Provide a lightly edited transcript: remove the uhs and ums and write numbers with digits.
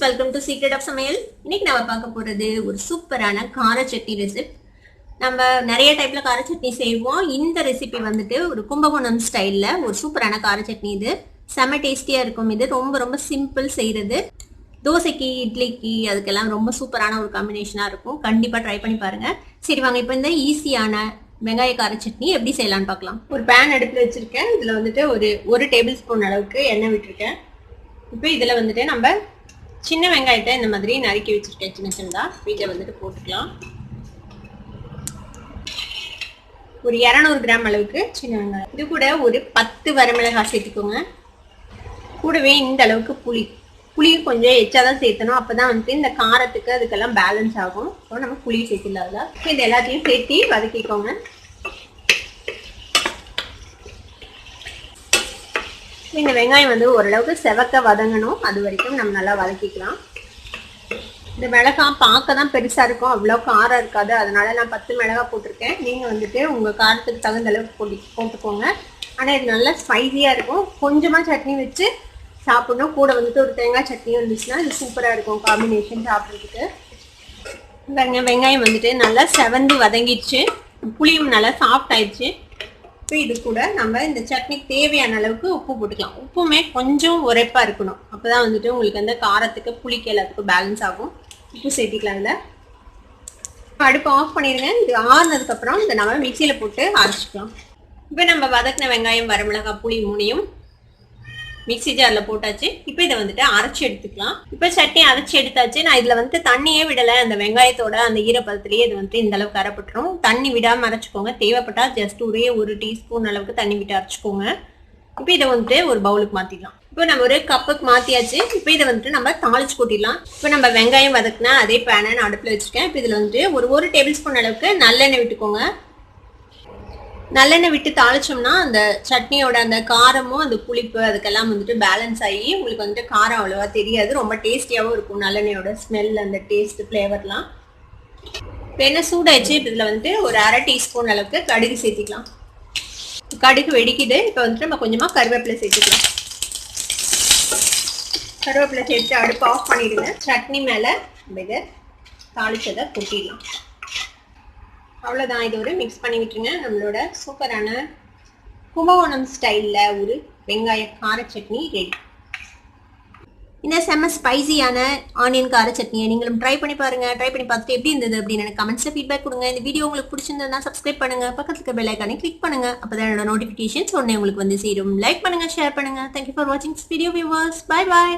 Welcome to secret of சமையல். இன்னைக்கு நம்ம பார்க்க போறது ஒரு சூப்பரான கார சட்னி ரெசிபி. நம்ம நிறைய டைப்ல கார சட்னி செய்வோம். இந்த ரெசிபி வந்துட்டு ஒரு கும்பகோணம் ஸ்டைல்ல ஒரு சூப்பரான கார சட்னி. இது செம டேஸ்டியா இருக்கும். இது ரொம்ப ரொம்ப சிம்பிள் செய்யறது. தோசைக்கு, இட்லிக்கு அதுக்கெல்லாம் ரொம்ப சூப்பரான ஒரு காம்பினேஷனா இருக்கும். கண்டிப்பா ட்ரை பண்ணி பாருங்க. சரி வாங்க, இப்போ இந்த ஈஸியான வெங்காய கார சட்னி எப்படி செய்யலாம்னு பார்க்கலாம். ஒரு பேன் அடுப்புல வச்சிருக்கேன். இதுல வந்துட்டு ஒரு டேபிள் ஸ்பூன் அளவுக்கு எண்ணெய் விட்டுருக்கேன். இப்போ இதுல வந்துட்டு நம்ம சின்ன வெங்காயத்தை இந்த மாதிரி நறுக்கி வச்சிருக்கேன் சின்ன சின்னதா. இதை வந்துட்டு போட்டுக்கலாம். ஒரு 200 கிராம் அளவுக்கு சின்ன வெங்காயம். இது கூட ஒரு 10 வரமிளகாய் சேர்த்துக்கோங்க. கூடவே இந்த அளவுக்கு புளி கொஞ்சம் எச்சாதான் சேர்த்தணும். அப்பதான் வந்துட்டு இந்த காரத்துக்கு அதுக்கெல்லாம் பேலன்ஸ் ஆகும். ஸோ நம்ம புளி சேர்த்துலாத இது எல்லாத்தையும் சேர்த்து வதக்கிக்கோங்க. இந்த வெங்காயம் வந்து ஓரளவுக்கு செவக்க வதங்கணும். அது வரைக்கும் நம்ம நல்லா வதக்கிக்கலாம். இந்த மிளகாய் பார்க்க தான் பெருசா இருக்கும், அவ்வளோ காரம் இருக்காது. அதனால நான் 10 மிளகாய் போட்டிருக்கேன். நீங்க வந்துட்டு உங்க காரத்துக்கு தகுந்த அளவுக்கு போட்டுக்கோங்க. ஆனா இது நல்லா ஸ்பைசியா இருக்கும். கொஞ்சமா சட்னி வச்சு சாப்பிடணும். கூட வந்துட்டு ஒரு தேங்காய் சட்னி வந்துச்சுன்னா இது சூப்பரா இருக்கும் காம்பினேஷன் சாப்பிட்றதுக்கு. வெங்காயம் வந்துட்டு நல்லா செவந்து வதங்கிடுச்சு. புளியும் நல்லா சாஃப்ட் ஆயிடுச்சு. இப்போ இது கூட நம்ம இந்த சட்னிக்கு தேவையான அளவுக்கு உப்பு போட்டுக்கலாம். உப்புமே கொஞ்சம் உரைப்பா இருக்கணும். அப்போதான் வந்துட்டு உங்களுக்கு அந்த காரத்துக்கு புளிக்கு எல்லாத்துக்கும் பேலன்ஸ் ஆகும். உப்பு சேர்த்திக்கலாம். இதில் அடுப்பு ஆஃப் பண்ணிடுங்க. இது ஆறுனதுக்கு அப்புறம் இந்த நம்ம மிக்சியில போட்டு அரைச்சிக்கலாம். இப்போ நம்ம வதக்கின வெங்காயம், வரமிளகாய், புளி மூணையும் மிக்சி ஜார்ல போட்டாச்சு. இப்போ இதை வந்துட்டு அரைச்சி எடுத்துக்கலாம். இப்போ சட்னி அரைச்சி எடுத்தாச்சு. நான் இதுல வந்துட்டு தண்ணியே விடலை. அந்த வெங்காயத்தோட அந்த ஈரப்பதத்திலேயே இது வந்துட்டு இந்த அளவுக்கு அரைப்பட்டுரும். தண்ணி விடாம அரைச்சிக்கோங்க. தேவைப்பட்டா ஜஸ்ட் ஒரே 1 டீஸ்பூன் அளவுக்கு தண்ணி விட்டு அரைச்சிக்கோங்க. இப்போ இதை வந்துட்டு ஒரு பவுலுக்கு மாத்திக்கலாம். இப்போ நம்ம ஒரு கப்புக்கு மாத்தியாச்சு. இப்போ இதை வந்துட்டு நம்ம தாளிச்சு கொட்டிடலாம். இப்போ நம்ம வெங்காயம் வதக்குனா அதே பேனை நான் அடுப்புல வச்சிருக்கேன். இப்போ இதுல வந்துட்டு ஒரு டேபிள் ஸ்பூன் அளவுக்கு நல்லெண்ணெய் விட்டுக்கோங்க. நல்லெண்ணெய் விட்டு தாளிச்சோம்னா அந்த சட்னியோட அந்த காரமும் அந்த புளிப்பு அதுக்கெல்லாம் வந்துட்டு பேலன்ஸ் ஆகி உங்களுக்கு வந்துட்டு காரம் அவ்வளோவா தெரியாது. ரொம்ப டேஸ்டியாகவும் இருக்கும். நல்லெண்ணெயோட ஸ்மெல், அந்த டேஸ்ட், ஃப்ளேவர்லாம். இப்போ என்ன சூடாயிடுச்சு. இப்போ இதில் வந்துட்டு ஒரு 1/2 டீஸ்பூன் அளவுக்கு கடுகு சேர்த்திக்கலாம். கடுகு வெடிக்குது. இப்போ வந்துட்டு நம்ம கொஞ்சமாக கருவேப்பிலை சேர்த்துக்கலாம். கருவேப்பிலை சேர்த்து அடுப்பு ஆஃப் பண்ணிடுங்க. சட்னி மேலே நம்ம இதை தாளிச்சதை கொட்டிடலாம். அவ்வளோதான். இது ஒரு மிக்ஸ் பண்ணி விட்டுருங்க. நம்மளோட சூப்பரான கும்பகோணம் ஸ்டைலில் ஒரு வெங்காய கார சட்னி ரெடி. இந்த செம்ம ஸ்பைசியான ஆனியன் கார சட்னியை நீங்களும் ட்ரை பண்ணி பாருங்க. ட்ரை பண்ணி பார்த்துட்டு எப்படி இருந்தது அப்படின்னு எனக்கு கமெண்ட்ஸில் ஃபீட்பேக் கொடுங்க. இந்த வீடியோ உங்களுக்கு பிடிச்சிருந்ததுன்னா சப்ஸ்கிரைப் பண்ணுங்க. பக்கத்துல இருக்க பெல் ஐக்கானை கிளிக் பண்ணுங்க. அப்பதான் என்னோட நோட்டிஃபிகேஷன்ஸ் உடனே உங்களுக்கு வந்து சேரும். லைக் பண்ணுங்க, ஷேர் பண்ணுங்க. தேங்க்யூ ஃபார் வாட்சிங் this video viewers. Bye bye.